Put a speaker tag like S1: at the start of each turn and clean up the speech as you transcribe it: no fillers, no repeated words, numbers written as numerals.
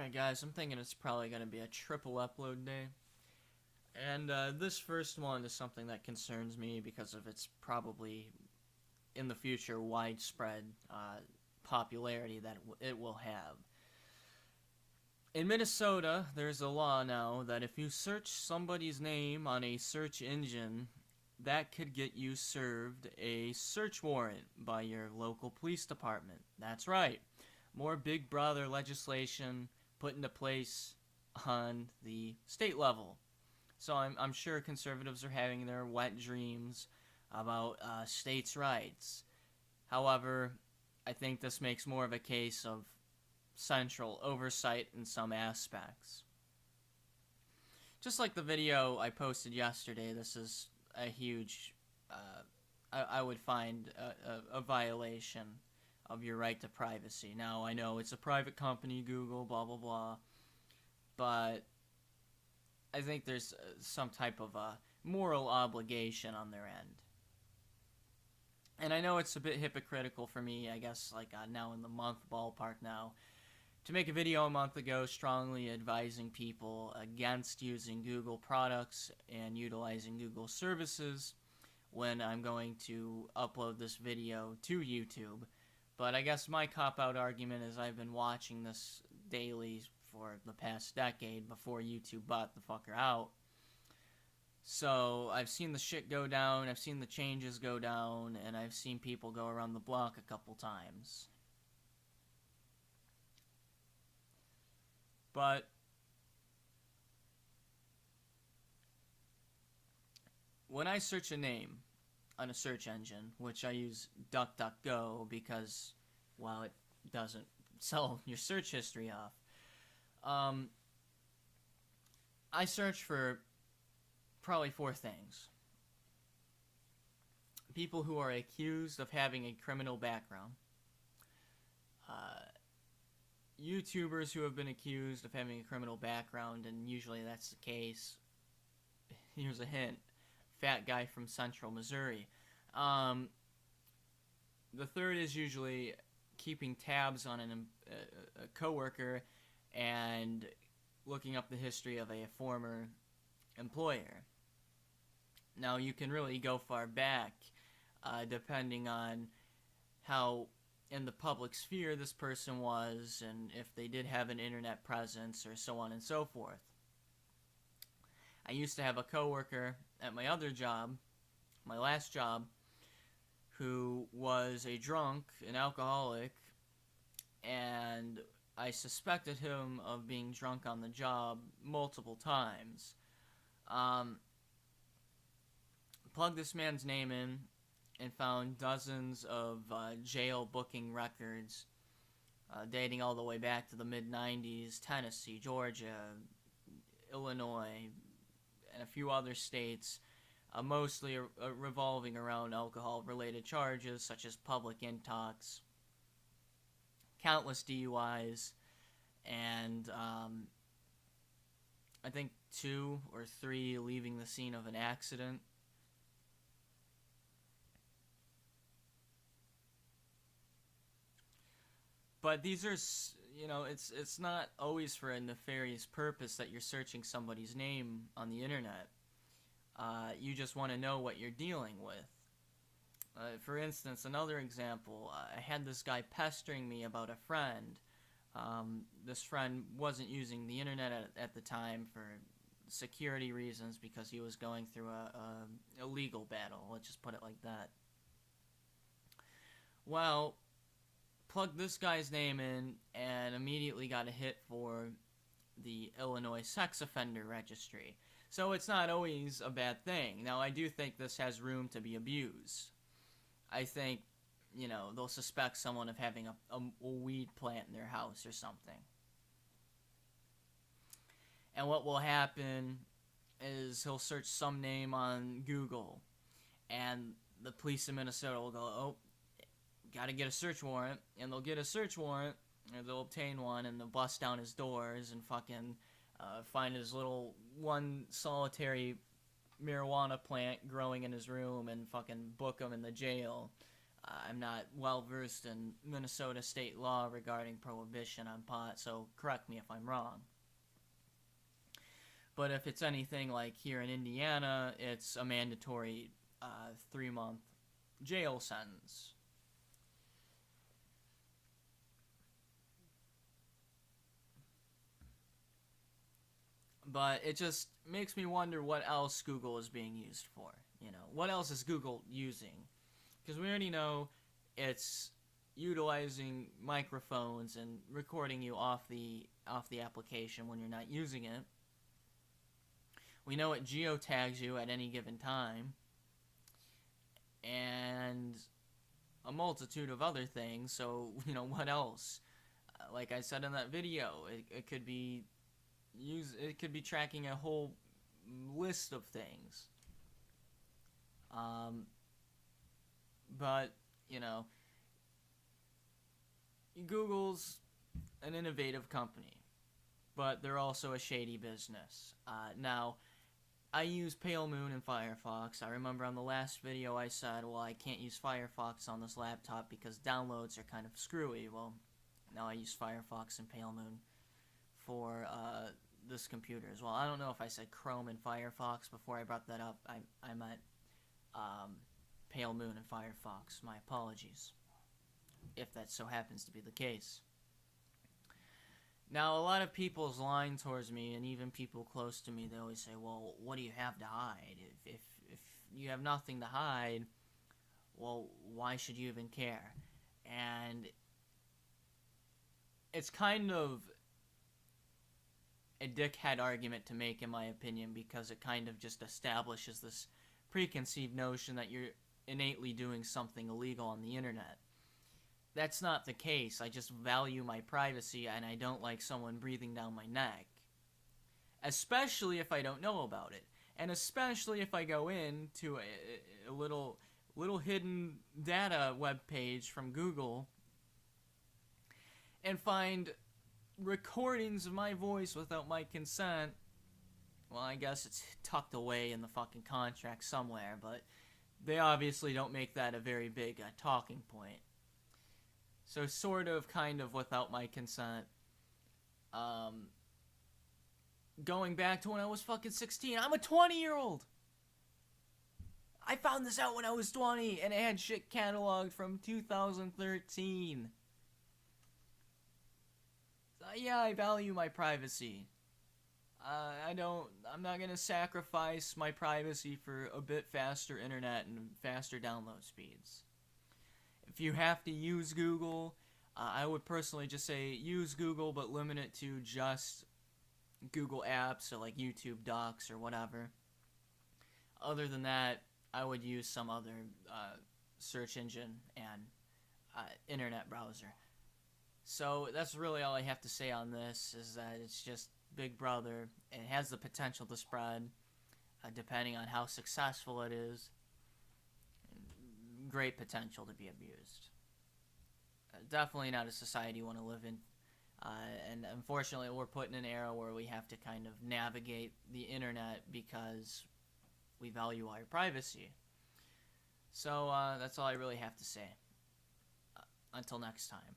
S1: Alright guys, I'm thinking it's probably going to be a triple upload day. And this first one is something that concerns me because of its probably, in the future, widespread popularity that it will have. In Minnesota, there's a law now that if you search somebody's name on a search engine, that could get you served a search warrant by your local police department. That's right. More Big Brother legislation put into place on the state level. So I'm sure conservatives are having their wet dreams about states' rights. However, I think this makes more of a case of central oversight in some aspects. Just like the video I posted yesterday, this is a huge, I would find a violation of your right to privacy. Now, I know it's a private company, Google, blah, blah, blah, but I think there's some type of a moral obligation on their end. And I know it's a bit hypocritical for me, I guess, like now in the month ballpark now, to make a video a month ago strongly advising people against using Google products and utilizing Google services when I'm going to upload this video to YouTube. But I guess my cop-out argument is I've been watching this daily for the past decade before YouTube bought the fucker out. So I've seen the shit go down, I've seen the changes go down, and I've seen people go around the block a couple times. But when I search a name on a search engine, which I use DuckDuckGo because, well, it doesn't sell your search history off, I search for probably 4 things. People who are accused of having a criminal background. YouTubers who have been accused of having a criminal background, and usually that's the case. Here's a hint. Fat guy from Central Missouri. The third is usually keeping tabs on a coworker and looking up the history of a former employer. Now, you can really go far back depending on how in the public sphere this person was and if they did have an internet presence or so on and so forth. I used to have a coworker at my other job, my last job, who was a drunk, an alcoholic, and I suspected him of being drunk on the job multiple times. Plugged this man's name in and found dozens of jail booking records dating all the way back to the mid-90s, Tennessee, Georgia, Illinois, and a few other states, mostly revolving around alcohol-related charges such as public intox, countless DUIs, and I think 2 or 3 leaving the scene of an accident. But these are, it's not always for a nefarious purpose that you're searching somebody's name on the internet. You just want to know what you're dealing with. For instance, another example, I had this guy pestering me about a friend. This friend wasn't using the internet at the time for security reasons because he was going through a legal battle, let's just put it like that. Well, plugged this guy's name in and immediately got a hit for the Illinois Sex Offender Registry. So it's not always a bad thing. Now, I do think this has room to be abused. I think, they'll suspect someone of having a weed plant in their house or something. And what will happen is he'll search some name on Google, and the police in Minnesota will go, oh, gotta get a search warrant, and they'll get a search warrant, or they'll obtain one, and they'll bust down his doors and fucking find his little one solitary marijuana plant growing in his room and fucking book him in the jail I'm not well versed in Minnesota state law regarding prohibition on pot, so correct me if I'm wrong. But if it's anything like here in Indiana, it's a mandatory 3-month jail sentence. But it just makes me wonder what else Google is being used for. You know, what else is Google using? Because we already know it's utilizing microphones and recording you off the application when you're not using it. We know it geotags you at any given time, and a multitude of other things. So, you know, what else? Like I said in that video, it could be tracking a whole list of things. But, you know, Google's an innovative company, but they're also a shady business. Now, I use Pale Moon and Firefox. I remember on the last video I said, well, I can't use Firefox on this laptop because downloads are kind of screwy. Well, now I use Firefox and Pale Moon for this computer as well. I don't know if I said Chrome and Firefox before I brought that up. I meant Pale Moon and Firefox. My apologies, if that so happens to be the case. Now, a lot of people's line towards me, and even people close to me, they always say, well, what do you have to hide? If you have nothing to hide, well, why should you even care? And it's kind of a dickhead argument to make, in my opinion, because it kind of just establishes this preconceived notion that you're innately doing something illegal on the internet. That's not the case. I just value my privacy, and I don't like someone breathing down my neck. Especially if I don't know about it. And especially if I go into a little hidden data webpage from Google and find recordings of my voice without my consent. Well, I guess it's tucked away in the fucking contract somewhere, but they obviously don't make that a very big talking point. So sort of, kind of, without my consent. Going back to when I was fucking 16. I'm a 20-year-old! I found this out when I was 20, and it had shit cataloged from 2013. So, yeah, I value my privacy. I'm not gonna sacrifice my privacy for a bit faster internet and faster download speeds. If you have to use Google, I would personally just say use Google, but limit it to just Google apps, so like YouTube Docs or whatever. Other than that, I would use some other search engine and internet browser. So that's really all I have to say on this, is that it's just Big Brother. It has the potential to spread, depending on how successful it is. Great potential to be abused. Definitely not a society you want to live in. And unfortunately, we're put in an era where we have to kind of navigate the internet because we value our privacy. So that's all I really have to say. Until next time.